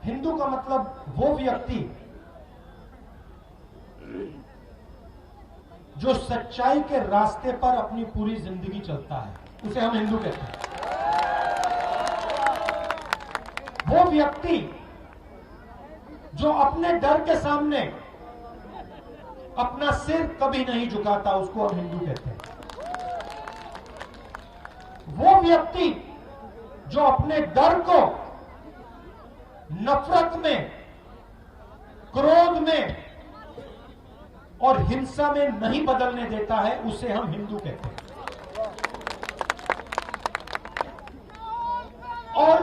हिंदू का मतलब वो व्यक्ति जो सच्चाई के रास्ते पर अपनी पूरी जिंदगी चलता है, उसे हम हिंदू कहते हैं। वो व्यक्ति जो अपने डर के सामने अपना सिर कभी नहीं झुकाता, उसको हम हिंदू कहते हैं। वो व्यक्ति जो अपने डर को नफरत में, क्रोध में और हिंसा में नहीं बदलने देता है, उसे हम हिंदू कहते हैं। और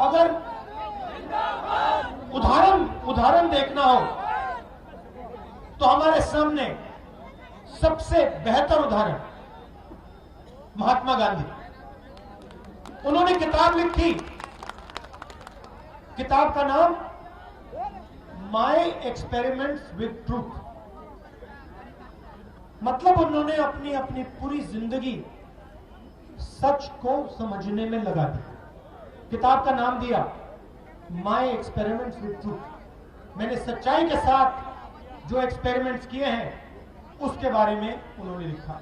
अगर उदाहरण देखना हो तो हमारे सामने सबसे बेहतर उदाहरण महात्मा गांधी। उन्होंने किताब लिखी, किताब का नाम माय एक्सपेरिमेंट्स विद ट्रूथ। मतलब उन्होंने अपनी अपनी पूरी जिंदगी सच को समझने में लगा दी। किताब का नाम दिया माय एक्सपेरिमेंट्स विद ट्रूथ। मैंने सच्चाई के साथ जो एक्सपेरिमेंट्स किए हैं उसके बारे में उन्होंने लिखा।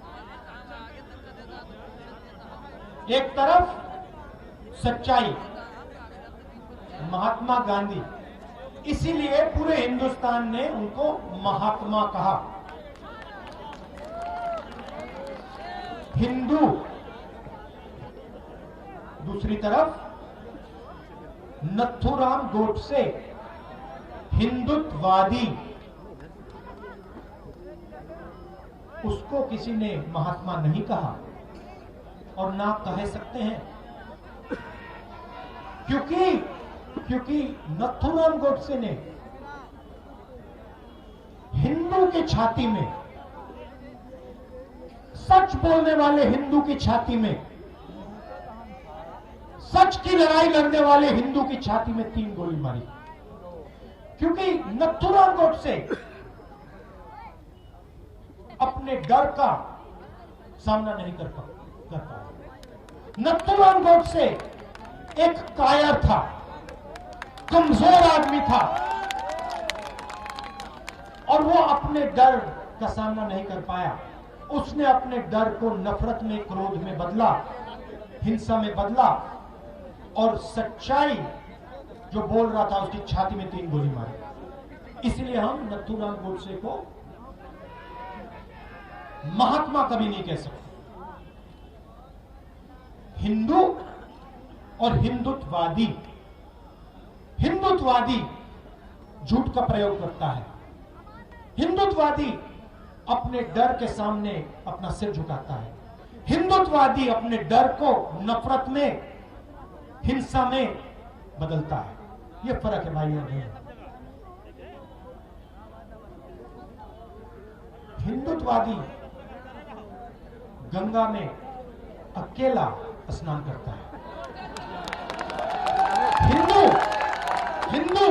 एक तरफ सच्चाई, महात्मा गांधी, इसीलिए पूरे हिंदुस्तान ने उनको महात्मा कहा। हिंदू, दूसरी तरफ नथुराम गोडसे, हिंदुत्ववादी, उसको किसी ने महात्मा नहीं कहा और ना कह सकते हैं, क्योंकि नथुराम गोडसे ने हिंदू की छाती में, सच बोलने वाले हिंदू की छाती में, सच की लड़ाई लड़ने वाले हिंदू की छाती में 3 गोली मारी। क्योंकि नथुराम गोडसे अपने डर का सामना नहीं कर पाया। नथुराम गोडसे एक कायर था, कमजोर आदमी था और वो अपने डर का सामना नहीं कर पाया। उसने अपने डर को नफरत में, क्रोध में बदला, हिंसा में बदला और सच्चाई जो बोल रहा था उसकी छाती में 3 गोली मारी। इसलिए हम नथुराम गोडसे को महात्मा कभी नहीं कह सकते। हिंदू और हिंदुत्ववादी, हिंदुत्ववादी झूठ का प्रयोग करता है। हिंदुत्ववादी अपने डर के सामने अपना सिर झुकाता है। हिंदुत्ववादी अपने डर को नफरत में, हिंसा में बदलता है। यह फर्क है भाई और बहनों। हिंदुत्ववादी गंगा में अकेला स्नान करता है। हिंदू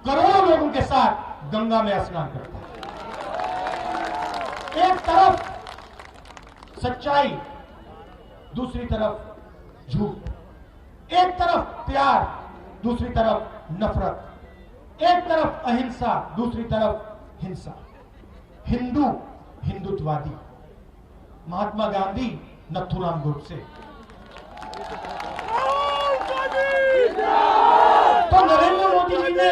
करोड़ों लोगों के साथ गंगा में स्नान करता है। एक तरफ सच्चाई, दूसरी तरफ झूठ। एक तरफ प्यार, दूसरी तरफ नफरत। एक तरफ अहिंसा, दूसरी तरफ हिंसा। हिंदू, हिंदुत्ववादी। महात्मा गांधी, नथुराम गोडसे। तो नरेंद्र मोदी जी ने,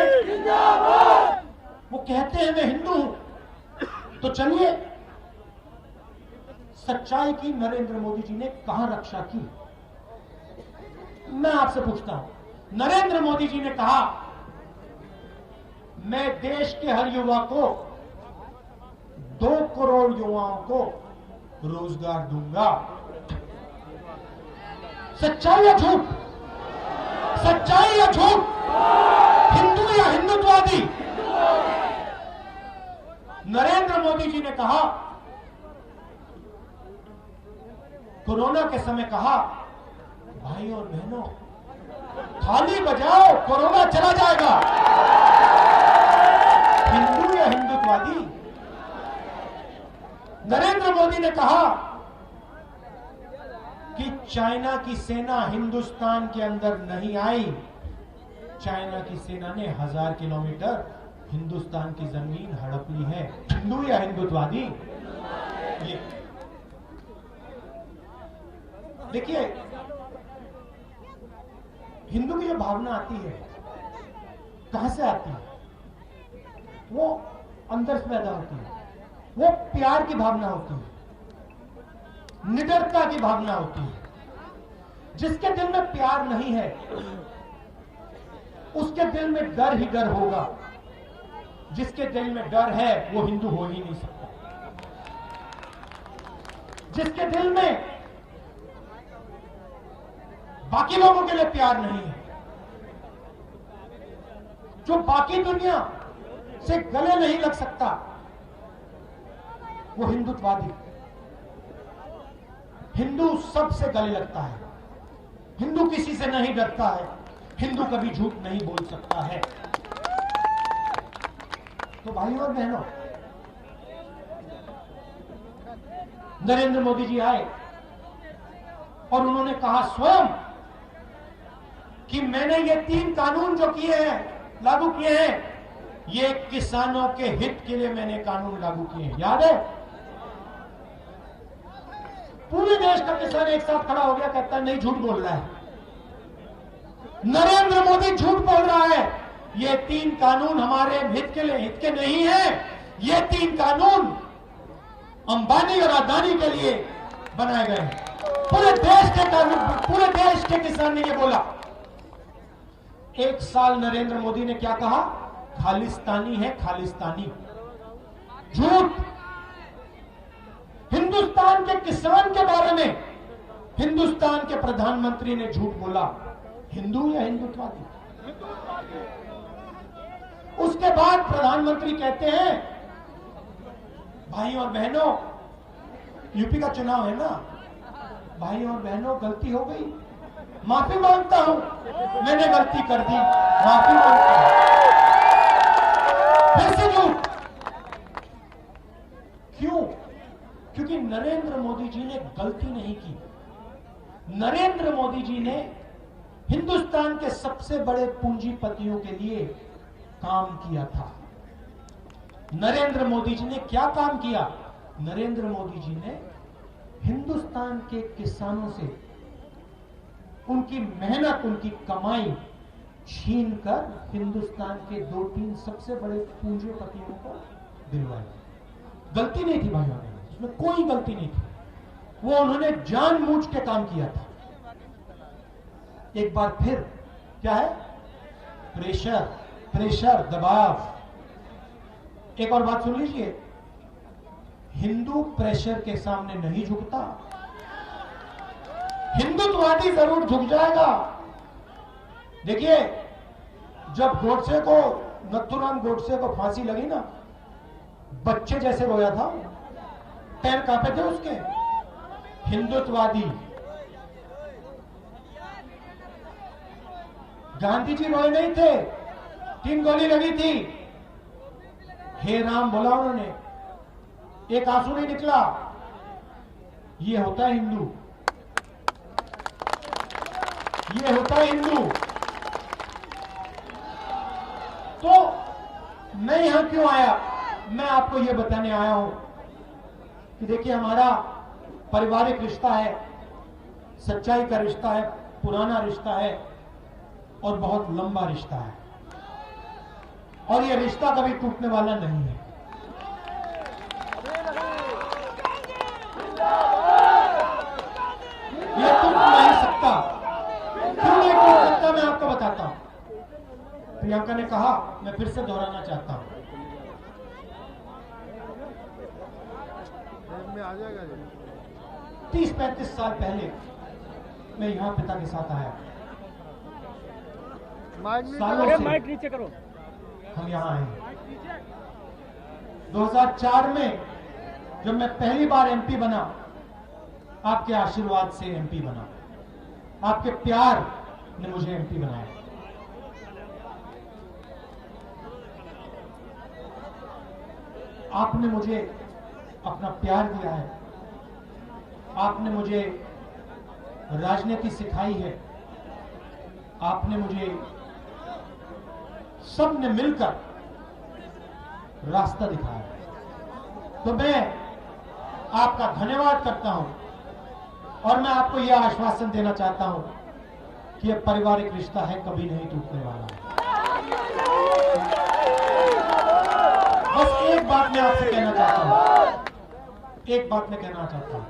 वो कहते हैं मैं हिंदू हूं, तो चलिए सच्चाई की नरेंद्र मोदी जी ने कहां रक्षा की? मैं आपसे पूछता हूं। नरेंद्र मोदी जी ने कहा मैं देश के हर युवा को, 2 करोड़ युवाओं को रोजगार दूंगा। सच्चाई या झूठ? सच्चाई या झूठ? हिंदू या हिंदुत्ववादी? नरेंद्र मोदी जी ने कहा, कोरोना के समय कहा, भाई और बहनों थाली बजाओ, कोरोना चला जाएगा। हिंदू या हिंदुत्ववादी? नरेंद्र मोदी ने कहा कि चाइना की सेना हिंदुस्तान के अंदर नहीं आई, चाइना की सेना ने 1000 किलोमीटर हिंदुस्तान की जमीन हड़प ली है। हिंदू या हिंदुत्ववादी? ये देखिए, हिंदू की जो भावना आती है कहां से आती है? वो अंदर से पैदा होती है। वो प्यार की भावना होती है, निडरता की भावना होती है। जिसके दिल में प्यार नहीं है उसके दिल में डर ही डर होगा। जिसके दिल में डर है वो हिंदू हो ही नहीं सकता। जिसके दिल में बाकी लोगों के लिए प्यार नहीं है, जो बाकी दुनिया से गले नहीं लग सकता, वो हिंदुत्ववादी। हिंदू सबसे गले लगता है, हिंदू किसी से नहीं डरता है, हिंदू कभी झूठ नहीं बोल सकता है। तो भाइयों और बहनों, नरेंद्र मोदी जी आए और उन्होंने कहा स्वयं कि मैंने ये 3 कानून जो किए हैं, लागू किए हैं, ये किसानों के हित के लिए मैंने कानून लागू किए हैं। याद है? पूरे देश का किसान एक साथ खड़ा हो गया, कहता है नहीं, झूठ बोल रहा है, नरेंद्र मोदी झूठ बोल रहा है, ये 3 कानून हमारे हित के लिए, हित के नहीं है। ये 3 कानून अंबानी और अदानी के लिए बनाए गए हैं। पूरे देश के कानून, पूरे देश के किसान ने ये बोला। एक साल नरेंद्र मोदी ने क्या कहा? खालिस्तानी है, खालिस्तानी। झूठ। हिंदुस्तान के किसान के बारे में हिंदुस्तान के प्रधानमंत्री ने झूठ बोला। हिंदू या हिंदुत्ववादी? उसके बाद प्रधानमंत्री कहते हैं, भाई और बहनों, यूपी का चुनाव है ना, भाई और बहनों, गलती हो गई, माफी मांगता हूं, मैंने गलती कर दी, माफी मांगता हूं। फिर से झूठ। क्यों? क्योंकि नरेंद्र मोदी जी ने गलती नहीं की। नरेंद्र मोदी जी ने हिंदुस्तान के सबसे बड़े पूंजीपतियों के लिए काम किया था। नरेंद्र मोदी जी ने क्या काम किया? नरेंद्र मोदी जी ने हिंदुस्तान के किसानों से उनकी मेहनत, उनकी कमाई छीनकर हिंदुस्तान के 2-3 सबसे बड़े पूंजीपतियों को दिलवाई। गलती नहीं थी भाइयों, इसमें कोई गलती नहीं थी। वो उन्होंने जानबूझ के काम किया था। एक बार फिर क्या है? प्रेशर, प्रेशर, दबाव। एक और बात सुन लीजिए, हिंदू प्रेशर के सामने नहीं झुकता। हिंदुत्ववादी जरूर झुक जाएगा। देखिए, जब गोडसे को, नथुराम गोडसे को फांसी लगी ना, बच्चे जैसे रोया था, पैर कांपे थे उसके। हिंदुत्ववादी गांधी जी रोए नहीं थे, 3 गोली लगी थी, हे राम बोला उन्होंने, एक आंसू नहीं निकला। ये होता है हिंदू, ये होता है हिंदू। तो मैं यहां क्यों आया? मैं आपको यह बताने आया हूं कि देखिए, हमारा पारिवारिक रिश्ता है, सच्चाई का रिश्ता है, पुराना रिश्ता है और बहुत लंबा रिश्ता है, और यह रिश्ता कभी टूटने वाला नहीं है। यह टूट नहीं सकता। क्यों नहीं टूट सकता, मैं आपको बताता हूं। प्रियंका ने कहा, मैं फिर से दोहराना चाहता हूं। में आ जाएगा 30-35 साल पहले मैं यहां पिता के साथ आया। माइक नीचे करो। हम यहां आए 2004 में, जब मैं पहली बार एमपी बना, आपके आशीर्वाद से एमपी बना, आपके प्यार ने मुझे एमपी बनाया। आपने मुझे अपना प्यार दिया है, आपने मुझे राजनीति सिखाई है, आपने मुझे सब ने मिलकर रास्ता दिखाया। तो मैं आपका धन्यवाद करता हूं और मैं आपको यह आश्वासन देना चाहता हूं कि यह पारिवारिक रिश्ता है, कभी नहीं टूटने वाला। बस एक बात मैं आपसे कहना चाहता हूं, एक बात मैं कहना चाहता हूं।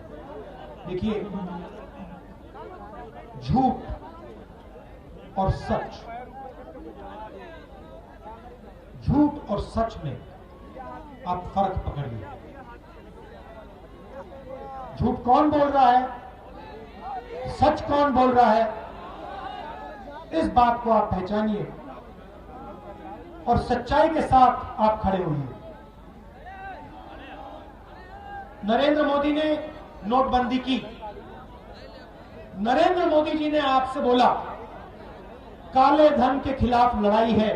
देखिए, झूठ और सच, झूठ और सच में आप फर्क पकड़िए। झूठ कौन बोल रहा है, सच कौन बोल रहा है, इस बात को आप पहचानिए और सच्चाई के साथ आप खड़े होइए। नरेंद्र मोदी ने नोटबंदी की। नरेंद्र मोदी जी ने आपसे बोला काले धन के खिलाफ लड़ाई है,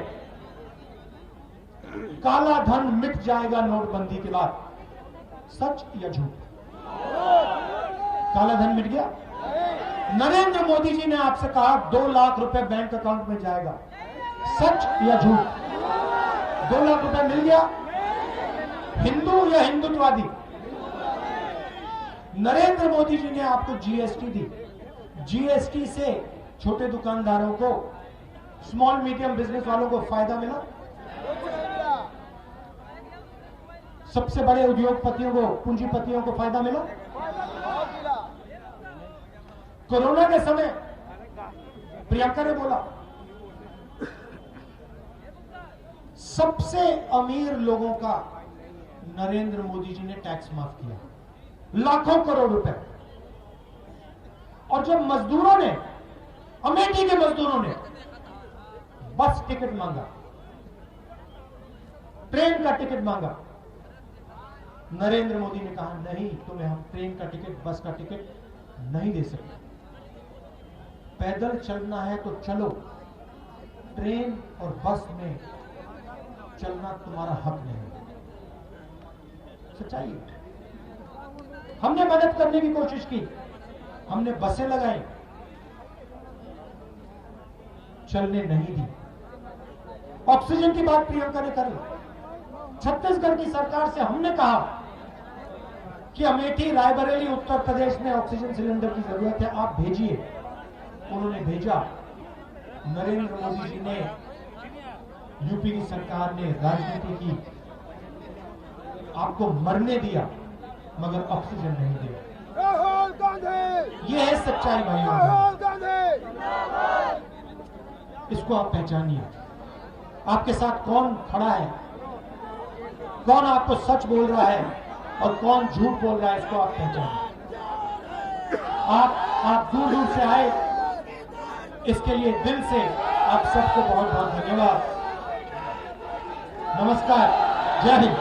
काला धन मिट जाएगा नोटबंदी के बाद। सच या झूठ? काला धन मिट गया। नरेंद्र मोदी जी ने आपसे कहा 2 लाख रुपए बैंक अकाउंट में जाएगा। सच या झूठ? 2 लाख रुपए मिल गया। हिंदू या हिंदुत्ववादी? नरेंद्र मोदी जी ने आपको जीएसटी दी। जीएसटी से छोटे दुकानदारों को, स्मॉल मीडियम बिजनेस वालों को फायदा मिला। सबसे बड़े उद्योगपतियों को, पूंजीपतियों को फायदा मिला। कोरोना के समय प्रियंका ने बोला सबसे अमीर लोगों का नरेंद्र मोदी जी ने टैक्स माफ किया, लाखों करोड़ रुपए। और जब मजदूरों ने, अमेठी के मजदूरों ने बस टिकट मांगा, ट्रेन का टिकट मांगा, नरेंद्र मोदी ने कहा नहीं, तुम्हें हम ट्रेन का टिकट, बस का टिकट नहीं दे सकते। पैदल चलना है तो चलो, ट्रेन और बस में चलना तुम्हारा हक नहीं। सच्चाई है। हमने मदद करने की कोशिश की, हमने बसें लगाई, चलने नहीं दी। ऑक्सीजन की बात प्रियंका ने करी। छत्तीसगढ़ की सरकार से हमने कहा कि अमेठी, रायबरेली, उत्तर प्रदेश में ऑक्सीजन सिलेंडर की जरूरत है, आप भेजिए। उन्होंने भेजा। नरेंद्र मोदी जी ने, यूपी की सरकार ने राजनीति की, आपको मरने दिया मगर ऑक्सीजन नहीं दिया। राहुल गांधी, यह है सच्चाई भाइयों। राहुल गांधी। इसको आप पहचानिए। आपके साथ कौन खड़ा है, कौन आपको सच बोल रहा है और कौन झूठ बोल रहा है, इसको आप पहचानिए। आप दूर दूर से आए, इसके लिए दिल से आप सबको बहुत बहुत धन्यवाद। नमस्कार, जय हिंद।